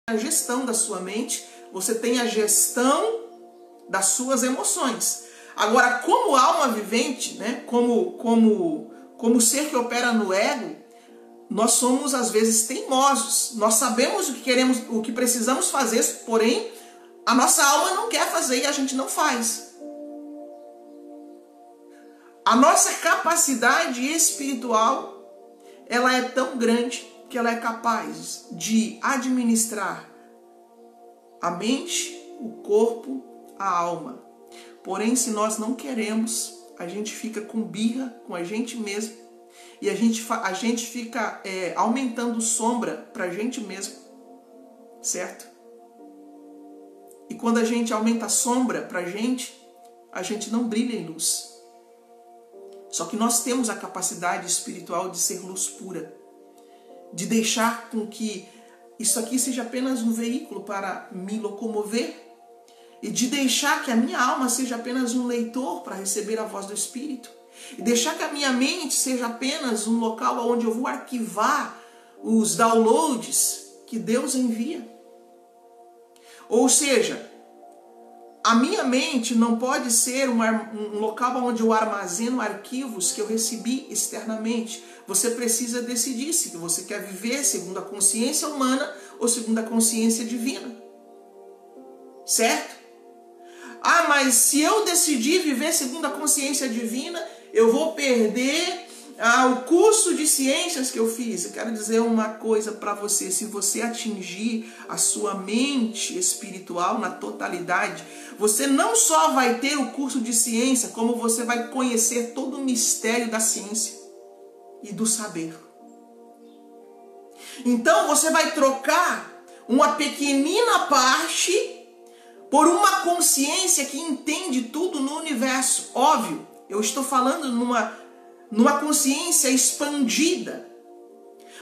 a gestão da sua mente, você tem a gestão das suas emoções. Agora, como alma vivente, né, como ser que opera no ego, nós somos às vezes teimosos. Nós sabemos o que queremos, o que precisamos fazer, porém a nossa alma não quer fazer e a gente não faz. A nossa capacidade espiritual, ela é tão grande que ela é capaz de administrar a mente, o corpo, a alma. Porém, se nós não queremos, a gente fica com birra com a gente mesmo e a gente fica aumentando sombra para a gente mesmo, certo? E quando a gente aumenta a sombra para a gente não brilha em luz. Só que nós temos a capacidade espiritual de ser luz pura, de deixar com que isso aqui seja apenas um veículo para me locomover e de deixar que a minha alma seja apenas um leitor para receber a voz do Espírito e deixar que a minha mente seja apenas um local onde eu vou arquivar os downloads que Deus envia. Ou seja, a minha mente não pode ser um local onde eu armazeno arquivos que eu recebi externamente. Você precisa decidir se você quer viver segundo a consciência humana ou segundo a consciência divina. Certo? Ah, mas se eu decidir viver segundo a consciência divina, eu vou perder o curso de ciências que eu fiz. Eu quero dizer uma coisa para você. Se você atingir a sua mente espiritual na totalidade, você não só vai ter o curso de ciência, como você vai conhecer todo o mistério da ciência e do saber. Então você vai trocar uma pequenina parte por uma consciência que entende tudo no universo. Óbvio, eu estou falando numa consciência expandida.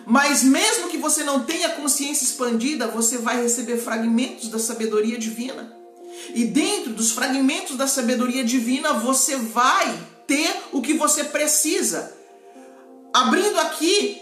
Mas mesmo que você não tenha consciência expandida, você vai receber fragmentos da sabedoria divina. E dentro dos fragmentos da sabedoria divina, você vai ter o que você precisa. Abrindo aqui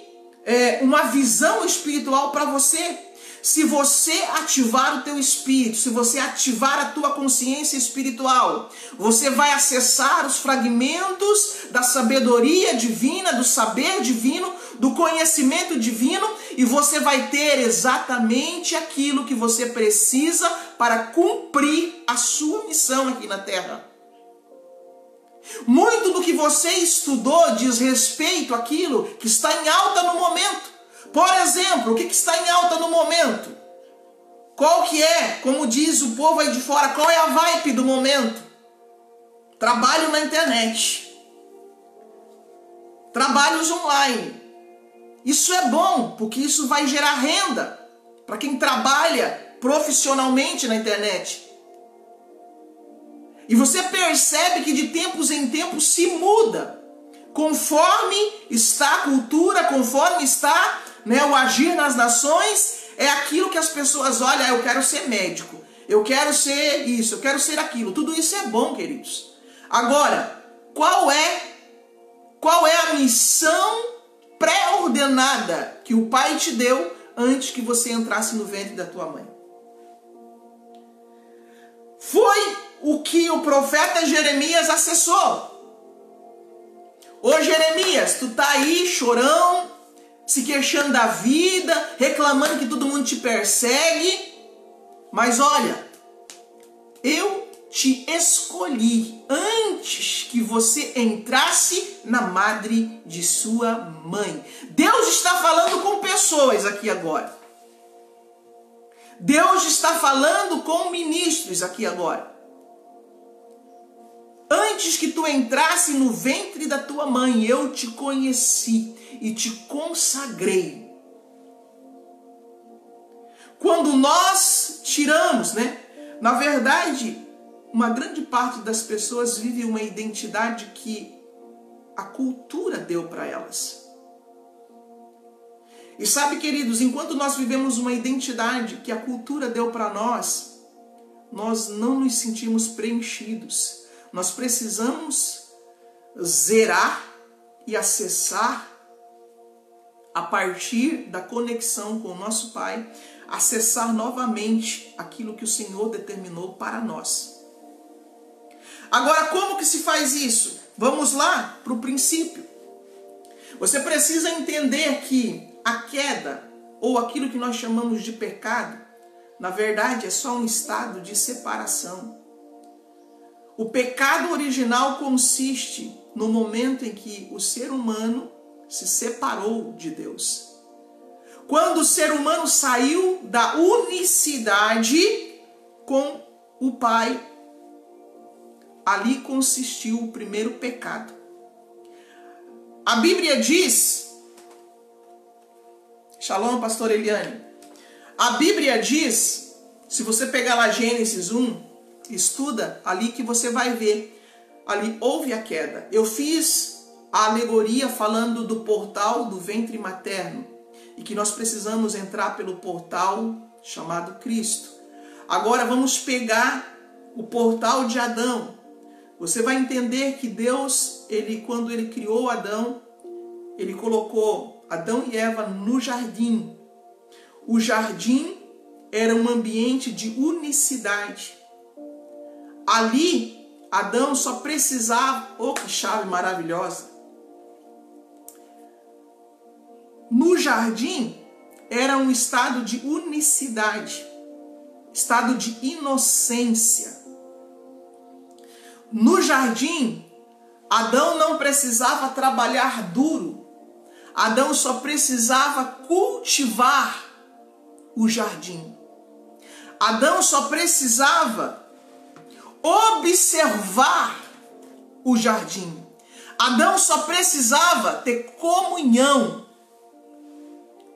uma visão espiritual para você. Se você ativar o teu espírito, se você ativar a tua consciência espiritual, você vai acessar os fragmentos da sabedoria divina, do saber divino, do conhecimento divino, e você vai ter exatamente aquilo que você precisa para cumprir a sua missão aqui na Terra. Muito do que você estudou diz respeito àquilo que está em alta no momento. Por exemplo, o que está em alta no momento? Qual que é, como diz o povo aí de fora, qual é a vibe do momento? Trabalho na internet. Trabalhos online. Isso é bom, porque isso vai gerar renda para quem trabalha profissionalmente na internet. E você percebe que de tempos em tempos se muda. Conforme está a cultura, conforme está o agir nas nações, é aquilo que as pessoas olham. Eu quero ser médico, eu quero ser isso, eu quero ser aquilo. Tudo isso é bom, queridos. Agora, qual é a missão pré-ordenada que o Pai te deu antes que você entrasse no ventre da tua mãe? Foi o que o profeta Jeremias acessou. Ô Jeremias, tu tá aí chorão, se queixando da vida, reclamando que todo mundo te persegue. Mas olha, eu te escolhi antes que você entrasse na madre de sua mãe. Deus está falando com pessoas aqui agora. Deus está falando com ministros aqui agora. Antes que tu entrasse no ventre da tua mãe, eu te conheci e te consagrei. Quando nós tiramos, na verdade, uma grande parte das pessoas vive uma identidade que a cultura deu para elas. E sabe, queridos, enquanto nós vivemos uma identidade que a cultura deu para nós não nos sentimos preenchidos. Nós precisamos zerar e acessar a partir da conexão com o nosso Pai, acessar novamente aquilo que o Senhor determinou para nós. Agora, como que se faz isso? Vamos lá para o princípio. Você precisa entender que a queda, ou aquilo que nós chamamos de pecado, na verdade é só um estado de separação. O pecado original consiste no momento em que o ser humano se separou de Deus. Quando o ser humano saiu da unicidade com o Pai, ali consistiu o primeiro pecado. A Bíblia diz, Shalom, pastor Eliane, a Bíblia diz, se você pegar lá Gênesis 1, estuda ali que você vai ver, ali houve a queda. Eu fiz a alegoria falando do portal do ventre materno, e que nós precisamos entrar pelo portal chamado Cristo. Agora vamos pegar o portal de Adão. Você vai entender que Deus, quando ele criou Adão, ele colocou Adão e Eva no jardim. O jardim era um ambiente de unicidade. Ali, Adão só precisava... Oh, que chave maravilhosa! No jardim, era um estado de unicidade, estado de inocência. No jardim, Adão não precisava trabalhar duro. Adão só precisava cultivar o jardim. Adão só precisava observar o jardim. Adão só precisava ter comunhão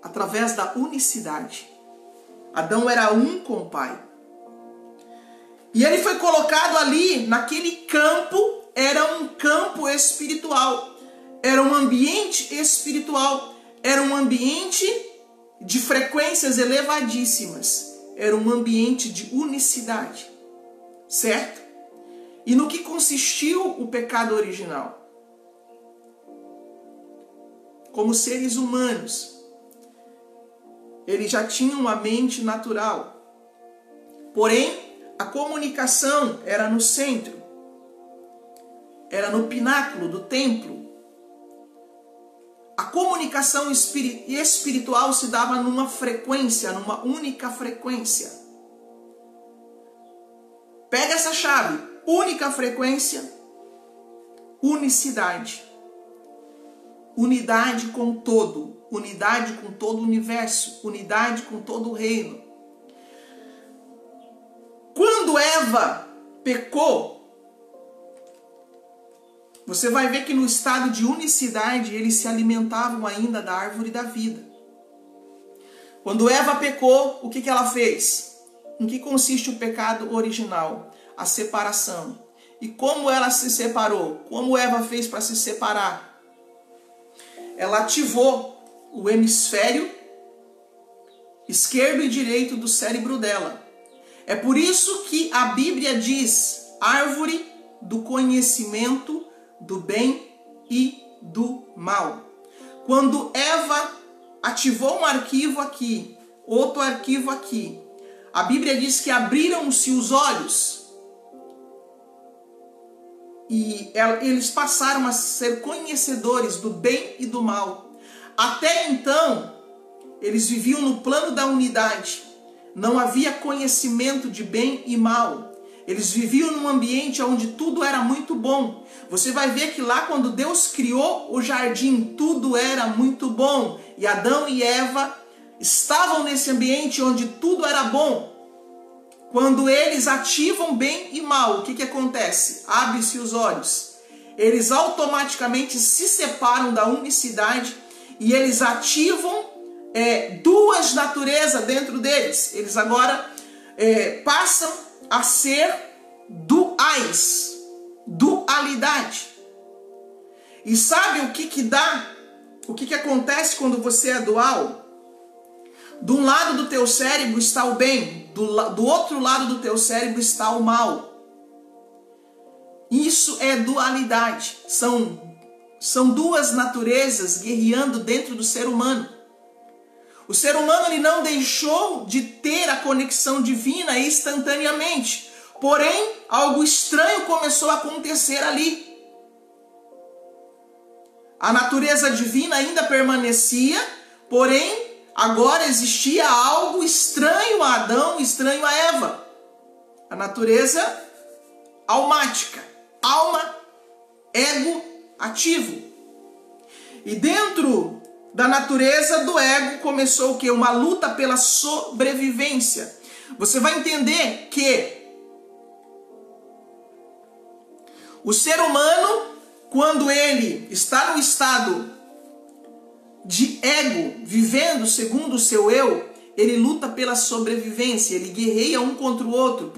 através da unicidade. Adão era um com o Pai. E ele foi colocado ali, naquele campo, era um campo espiritual. Era um ambiente espiritual. Era um ambiente de frequências elevadíssimas. Era um ambiente de unicidade. Certo? E no que consistiu o pecado original? Como seres humanos, eles já tinham uma mente natural. Porém, a comunicação era no centro. Era no pináculo do templo. A comunicação espiritual se dava numa frequência, numa única frequência. Pega essa chave. Única frequência, unicidade. Unidade com todo. Unidade com todo o universo. Unidade com todo o reino. Quando Eva pecou, você vai ver que no estado de unicidade eles se alimentavam ainda da árvore da vida. Quando Eva pecou, o que ela fez? Em que consiste o pecado original? A separação. E como ela se separou? Como Eva fez para se separar? Ela ativou o hemisfério esquerdo e direito do cérebro dela. É por isso que a Bíblia diz árvore do conhecimento do bem e do mal. Quando Eva ativou um arquivo aqui, outro arquivo aqui, a Bíblia diz que abriram-se os olhos e eles passaram a ser conhecedores do bem e do mal. Até então, eles viviam no plano da unidade. Não havia conhecimento de bem e mal. Eles viviam num ambiente onde tudo era muito bom. Você vai ver que lá quando Deus criou o jardim, tudo era muito bom. E Adão e Eva estavam nesse ambiente onde tudo era bom. Quando eles ativam bem e mal, o que acontece? Abre-se os olhos. Eles automaticamente se separam da unicidade e eles ativam duas naturezas dentro deles. Eles agora passam a ser duais, dualidade. E sabe o que dá? O que acontece quando você é dual? De um lado do teu cérebro está o bem, do outro lado do teu cérebro está o mal. Isso é dualidade. São duas naturezas guerreando dentro do ser humano. O ser humano ele não deixou de ter a conexão divina instantaneamente. Porém, algo estranho começou a acontecer ali. A natureza divina ainda permanecia, porém, agora existia algo estranho a Adão, estranho a Eva. A natureza almática, alma, ego ativo. E dentro da natureza do ego começou o quê? Uma luta pela sobrevivência. Você vai entender que o ser humano, quando ele está no estado de ego, vivendo segundo o seu eu, ele luta pela sobrevivência, ele guerreia um contra o outro.